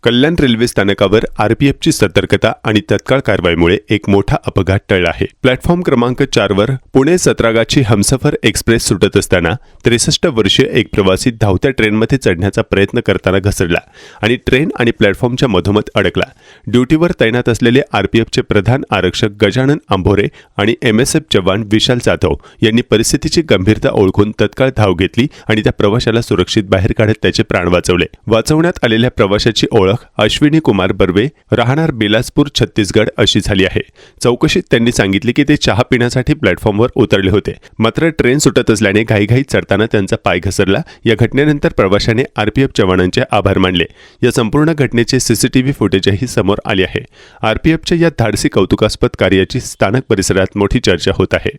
कल्याण railway स्थानकावर आरपीएफची सतर्कता आणि तत्काळ कारवाईमुळे एक मोठा अपघात टळला आहे। प्लॅटफॉर्म क्रमांक 4 वर पुणे सत्रागाची हमसफर एक्सप्रेस सुटत असताना 63 वर्षीय एक प्रवासी धावत्या ट्रेनमध्ये चढण्याचा प्रयत्न करताना घसरला आणि ट्रेन आणि प्लॅटफॉर्मच्या मधोमध अडकला। ड्युटीवर तैनात असलेले आरपीएफचे प्रधान आरक्षक गजानन आंभोरे आणि एमएसएफ जवान विशाल जाधव यांनी परिस्थितीची गंभीरता ओळखून तत्काळ धाव घेतली आणि त्या प्रवाशाला सुरक्षित बाहेर काढत त्याचे प्राण वाचवले। वाचवण्यात आलेल्या प्रवाशाची ओळख अश्विनी कुमार बर्वे, राहणार बिलासपूर, छत्तीसगड अशी झाली आहे। चौकशीत त्यांनी सांगितले की ते चहा पिण्यासाठी प्लॅटफॉर्मवर उतरले होते, मात्र ट्रेन सुटत असल्याने घाईघाईत चढताना त्यांचा पाय घसरला। या घटनेनंतर प्रवाशाने आरपीएफ जवानांचे आभार मानले। या संपूर्ण घटनेचे सीसीटीव्ही फुटेजही समोर आले आहे। आरपीएफच्या या धाडसी कौतुकास्पद कार्याची स्थानक परिसरात मोठी चर्चा होत आहे।